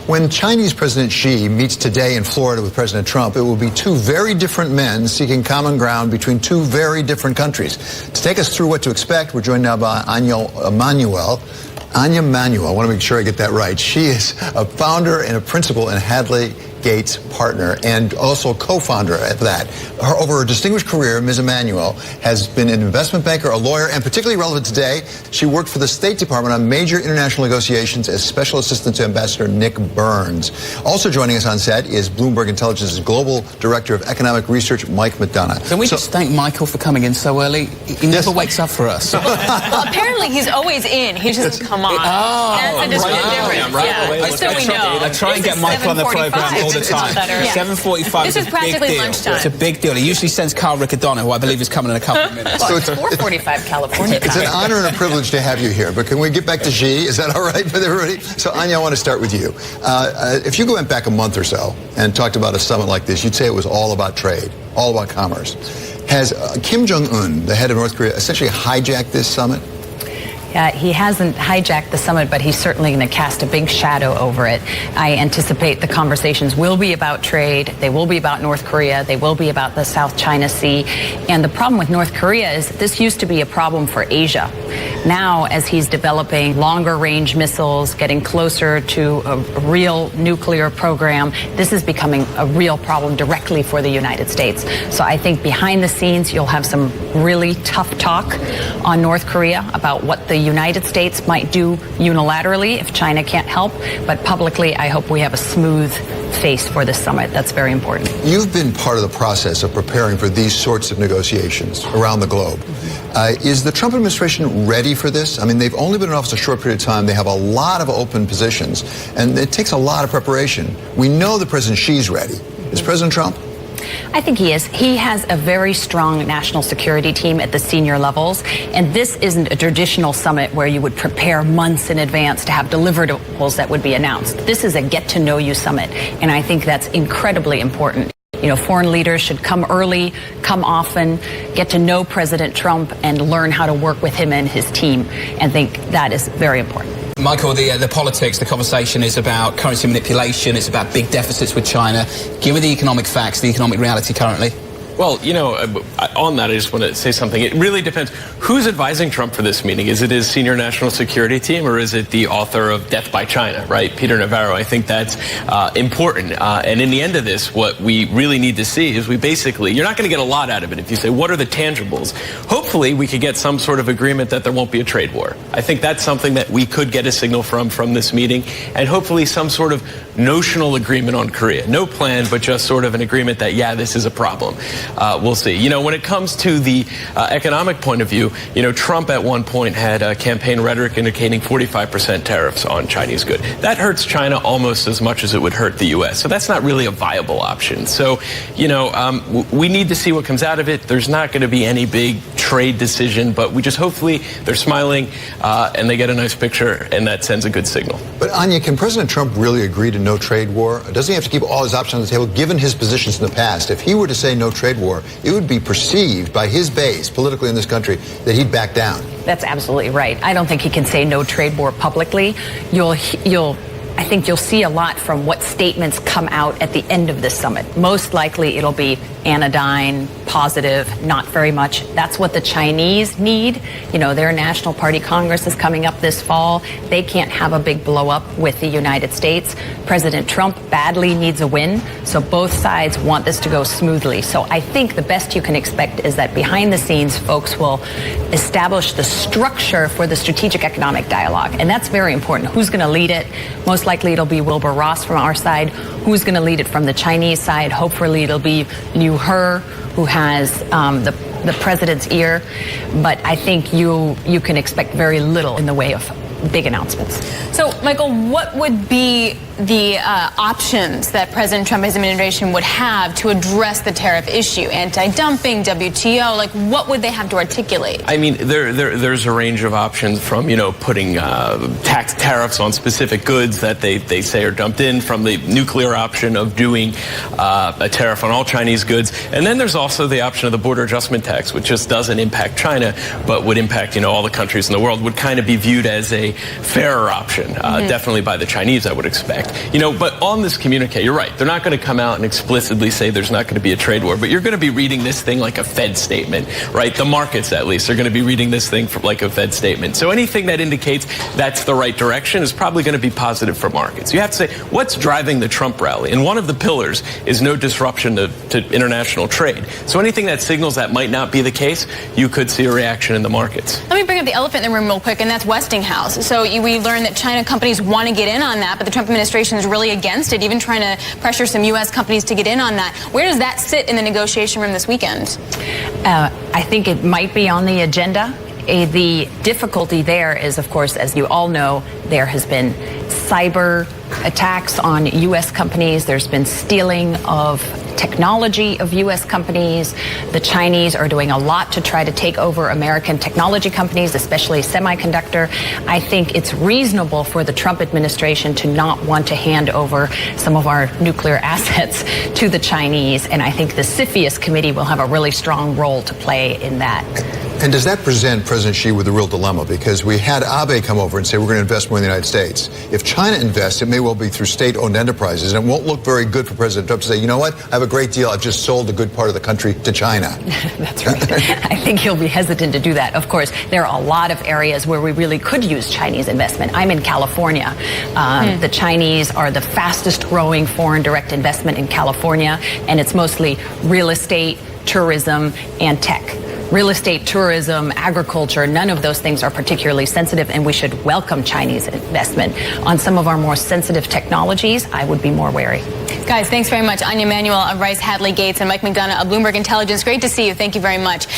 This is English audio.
When Chinese President Xi meets today in Florida with President Trump, it will be two very different men seeking common ground between two very different countries. To take us through what to expect, we're joined now by Anja Manuel. Anja Manuel, I want to make sure I get that right. She is a founder and a principal in Hadley Gates Partner and also co-founder at that. Over her distinguished career, Ms. Manuel has been an investment banker, a lawyer, and particularly relevant today, she worked for the State Department on major international negotiations as special assistant to Ambassador Nick Burns. Also joining us on set is Bloomberg Intelligence's Global Director of Economic Research, Mike McDonough. Can we just thank Michael for coming in so early? He never wakes up for us. Well, apparently he's always in. He just doesn't come on. That's a distinct difference. Right. Just so we know. I try and get Michael on the program all the time. 7:45 This is is practically lunchtime. It's a big deal. He usually sends Carl Riccadonna, who I believe is coming in a couple of minutes. Well, it's 4:45 California time. It's an honor and a privilege to have you here, but can we get back to Xi? Is that all right with everybody? So, Anja, I want to start with you. If you went back a month or so and talked about a summit like this, you'd say it was all about trade, all about commerce. Has Kim Jong-un, the head of North Korea, essentially hijacked this summit? He hasn't hijacked the summit, but he's certainly going to cast a big shadow over it. I anticipate the conversations will be about trade. They will be about North Korea. They will be about the South China Sea. And the problem with North Korea is this used to be a problem for Asia. Now, as he's developing longer range missiles, getting closer to a real nuclear program, this is becoming a real problem directly for the United States. So I think behind the scenes, you'll have some really tough talk on North Korea about what the United States might do unilaterally if China can't help. But publicly, I hope we have a smooth face for this summit. That's very important. You've been part of the process of preparing for these sorts of negotiations around the globe. Is the Trump administration ready for this? I mean, they've only been in office a short period of time. They have a lot of open positions, and it takes a lot of preparation. We know that President Xi's ready. Is President Trump? I think he is. He has a very strong national security team at the senior levels, and this isn't a traditional summit where you would prepare months in advance to have deliverables that would be announced. This is a get-to-know-you summit, and I think that's incredibly important. You know, foreign leaders should come early, come often, get to know President Trump and learn how to work with him and his team, and think that is very important. Michael, the politics, the conversation is about currency manipulation. It's about big deficits with China. Give me the economic facts, the economic reality currently. Well, you know, on that, I just want to say something. It really depends. Who's advising Trump for this meeting? Is it his senior national security team, or is it the author of Death by China, right, Peter Navarro? I think that's important. And in the end of this, what we really need to see is you're not going to get a lot out of it if you say, what are the tangibles? Hopefully, we could get some sort of agreement that there won't be a trade war. I think that's something that we could get a signal from this meeting, and hopefully some sort of notional agreement on Korea. No plan, but just sort of an agreement that, yeah, this is a problem. We'll see. You know, when it comes to the economic point of view, you know, Trump at one point had a campaign rhetoric indicating 45% tariffs on Chinese goods. That hurts China almost as much as it would hurt the U.S. So that's not really a viable option. So, you know, we need to see what comes out of it. There's not going to be any big trade decision, but we just hopefully they're smiling and they get a nice picture, and that sends a good signal. But Anja, can President Trump really agree to no trade war? Doesn't he have to keep all his options on the table, given his positions in the past? If he were to say no trade war, it would be perceived by his base politically in this country that he'd back down. That's absolutely right. I don't think he can say no trade war publicly. I think you'll see a lot from what statements come out at the end of this summit. Most likely it'll be anodyne, positive, not very much. That's what the Chinese need. You know, their National Party Congress is coming up this fall. They can't have a big blow up with the United States. President Trump badly needs a win, so both sides want this to go smoothly. So I think the best you can expect is that behind the scenes, folks will establish the structure for the strategic economic dialogue, and that's very important. Who's going to lead it? Most likely it'll be Wilbur Ross from our side. Who's going to lead it from the Chinese side? Hopefully it'll be Liu He, who has the president's ear. But I think you can expect very little in the way of big announcements. So, Michael, what would be the options that President Trump's administration would have to address the tariff issue? Anti-dumping, WTO, like what would they have to articulate? I mean, there's a range of options from, you know, putting tax tariffs on specific goods that they say are dumped in, from the nuclear option of doing a tariff on all Chinese goods. And then there's also the option of the border adjustment tax, which just doesn't impact China, but would impact, you know, all the countries in the world, would kind of be viewed as a a fairer option, definitely by the Chinese, I would expect. But on this communique, you're right. They're not going to come out and explicitly say there's not going to be a trade war, but you're going to be reading this thing like a Fed statement, right? The markets, at least, are going to be reading this thing like a Fed statement. So anything that indicates that's the right direction is probably going to be positive for markets. You have to say, what's driving the Trump rally? And one of the pillars is no disruption to international trade. So anything that signals that might not be the case, you could see a reaction in the markets. Let me bring up the elephant in the room real quick, and that's Westinghouse. So we learned that China companies want to get in on that, but the Trump administration is really against it, even trying to pressure some U.S. companies to get in on that. Where does that sit in the negotiation room this weekend? I think it might be on the agenda. The difficulty there is, of course, as you all know, there has been cyber attacks on U.S. companies. There's been stealing of technology of U.S. companies. The Chinese are doing a lot to try to take over American technology companies, especially semiconductor. I think it's reasonable for the Trump administration to not want to hand over some of our nuclear assets to the Chinese, and I think the CFIUS committee will have a really strong role to play in that. And does that present President Xi with a real dilemma? Because we had Abe come over and say we're going to invest more in the United States. If China invests, it may well be through state-owned enterprises, and it won't look very good for President Trump to say, you know what, I have a great deal. I've just sold a good part of the country to China. That's right. I think he'll be hesitant to do that. Of course, there are a lot of areas where we really could use Chinese investment. I'm in California. The Chinese are the fastest growing foreign direct investment in California, and it's mostly real estate, tourism, and tech. Real estate, tourism, agriculture, none of those things are particularly sensitive, and we should welcome Chinese investment. On some of our more sensitive technologies, I would be more wary. Guys, thanks very much. Anja Manuel of Rice, Hadley, Gates, and Mike McDonough of Bloomberg Intelligence. Great to see you. Thank you very much.